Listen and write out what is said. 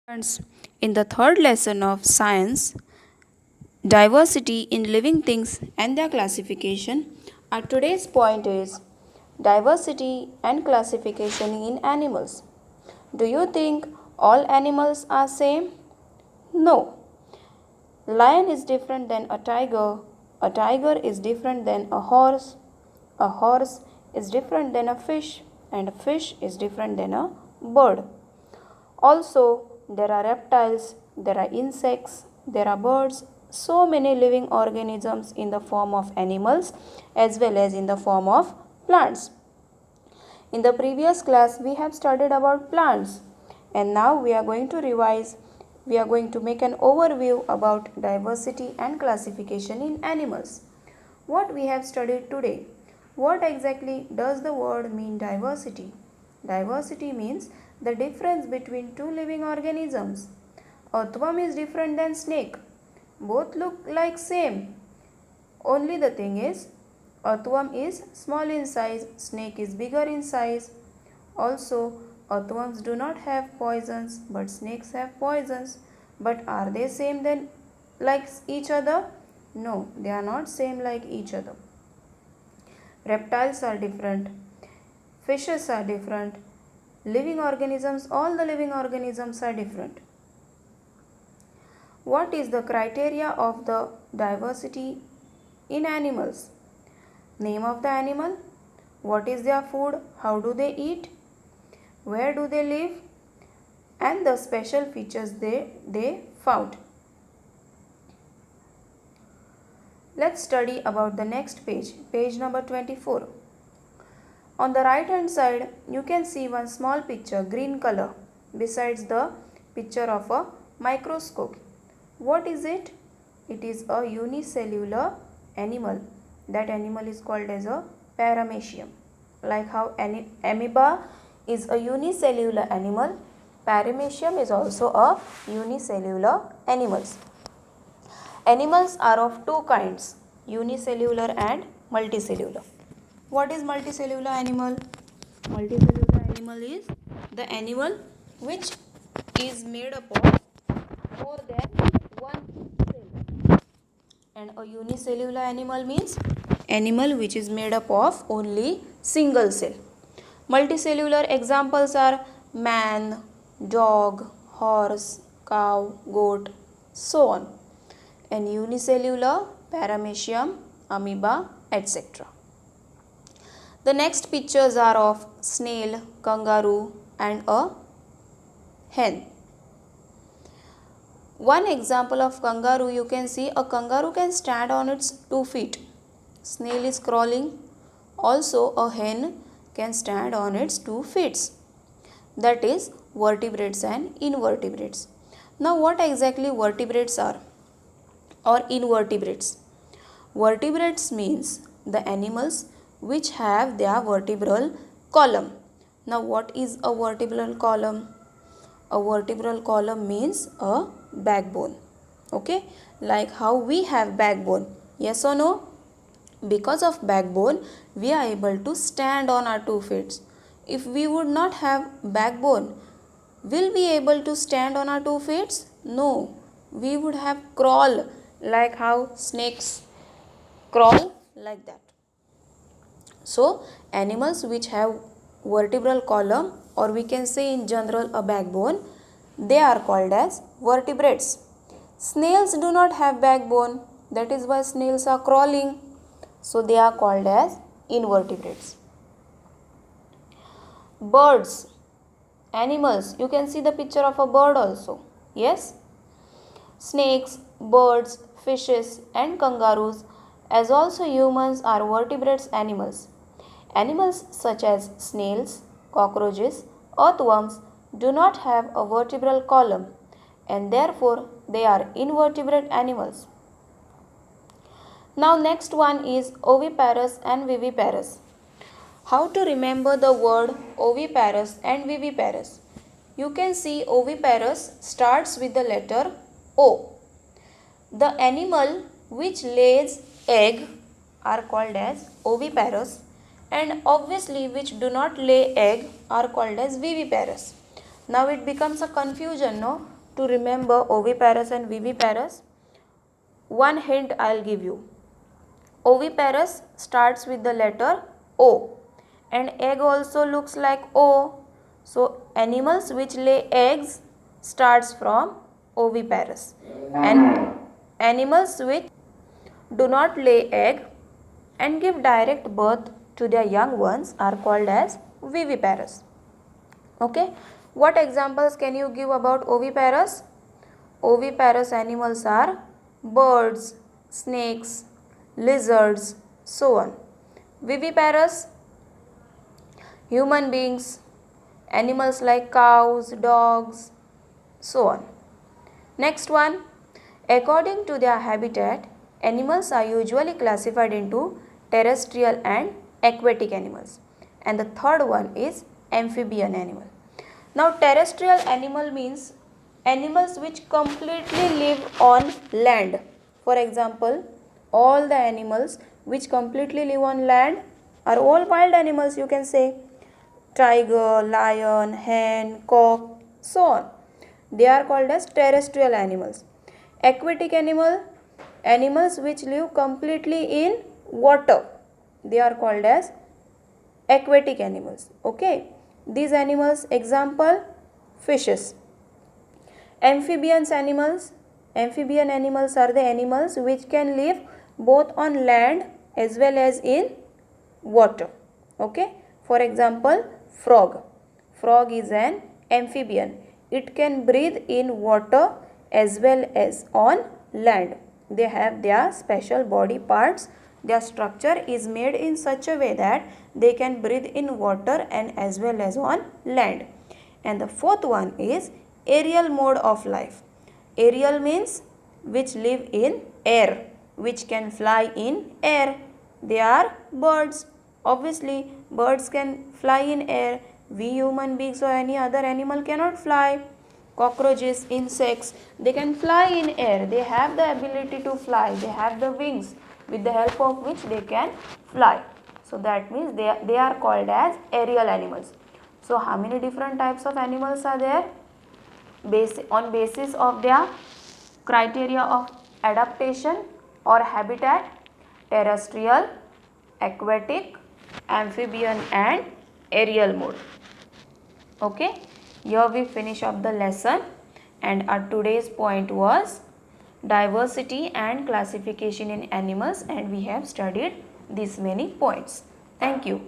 Friends, in the third lesson of science, diversity in living things and their classification, our today's point is diversity and classification in animals. Do you think all animals are same? No. Lion is different than a tiger is different than a horse is different than a fish, and a fish is different than a bird. Also, there are reptiles, there are insects, there are birds, so many living organisms in the form of animals as well as in the form of plants. In the previous class, we have studied about plants, and now we are going to revise. We are going to make an overview about diversity and classification in animals. What we have studied today. What exactly does the word mean diversity? Diversity means the difference between two living organisms. Earthworm is different than snake. Both look like same. Only the thing is, earthworm is small in size, snake is bigger in size. Also, earthworms do not have poisons, but snakes have poisons. But are they same than like each other? No, they are not same like each other. Reptiles are different. Fishes are different. Living organisms, all the living organisms are different. What is the criteria of the diversity in animals? Name of the animal, what is their food, how do they eat, where do they live, and the special features they found. Let's study about the next page, page number 24. On the right hand side, you can see one small picture, green color, besides the picture of a microscope. What is it? It is a unicellular animal. That animal is called as a paramecium. Like how amoeba is a unicellular animal, paramecium is also a unicellular animal. Animals are of two kinds, unicellular and multicellular. What is multicellular animal? Multicellular animal is the animal which is made up of more than one cell. And a unicellular animal means animal which is made up of only single cell. Multicellular examples are man, dog, horse, cow, goat, so on. And unicellular, paramecium, amoeba, etc. The next pictures are of snail, kangaroo and a hen. One example of kangaroo, you can see a kangaroo can stand on its 2 feet. Snail is crawling. Also a hen can stand on its 2 feet. That is vertebrates and invertebrates. Now what exactly vertebrates are or invertebrates? Vertebrates means the animals which have their vertebral column. Now what is a vertebral column? A vertebral column means a backbone. Okay, like how we have backbone. Yes or no? Because of backbone, we are able to stand on our 2 feet. If we would not have backbone, will we able to stand on our 2 feet? No, we would have crawl like how snakes crawl like that. So, animals which have vertebral column or we can say in general a backbone, they are called as vertebrates. Snails do not have backbone, that is why snails are crawling. So, they are called as invertebrates. Birds, animals, you can see the picture of a bird also. Yes? Snakes, birds, fishes and kangaroos as also humans are vertebrates animals. Animals such as snails, cockroaches, earthworms do not have a vertebral column and therefore they are invertebrate animals. Now next one is oviparous and viviparous. How to remember the word oviparous and viviparous? You can see oviparous starts with the letter O. The animal which lays egg are called as oviparous and obviously which do not lay egg are called as viviparous. Now it becomes a confusion, no? to remember oviparous and viviparous, one hint I'll give you. Oviparous starts with the letter O and egg also looks like O. So animals which lay eggs starts from oviparous, and animals which do not lay egg and give direct birth to their young ones are called as viviparous. Okay, what examples can you give about oviparous? Oviparous animals are birds, snakes, lizards, so on. Viviparous, human beings, animals like cows, dogs, so on. Next one, according to their habitat, animals are usually classified into terrestrial and aquatic animals. And the third one is amphibian animal. Now terrestrial animal means animals which completely live on land. For example, all the animals which completely live on land are all wild animals, you can say. Tiger, lion, hen, cock, so on. They are called as terrestrial animals. Aquatic animal, animals which live completely in water. They are called as aquatic animals. Okay. These animals, example, fishes. Amphibian animals are the animals which can live both on land as well as in water. Okay. For example, frog. Frog is an amphibian. It can breathe in water as well as on land. They have their special body parts. Their structure is made in such a way that they can breathe in water and as well as on land. And the fourth one is aerial mode of life. Aerial means which live in air, which can fly in air. They are birds. Obviously, birds can fly in air. We human beings or any other animal cannot fly. Cockroaches, insects, they can fly in air. They have the ability to fly. They have the wings with the help of which they can fly. So that means they are called as aerial animals. So how many different types of animals are there? On basis of their criteria of adaptation or habitat: terrestrial, aquatic, amphibian and aerial mode. Okay, here we finish up the lesson, and our today's point was diversity and classification in animals, and we have studied these many points. Thank you.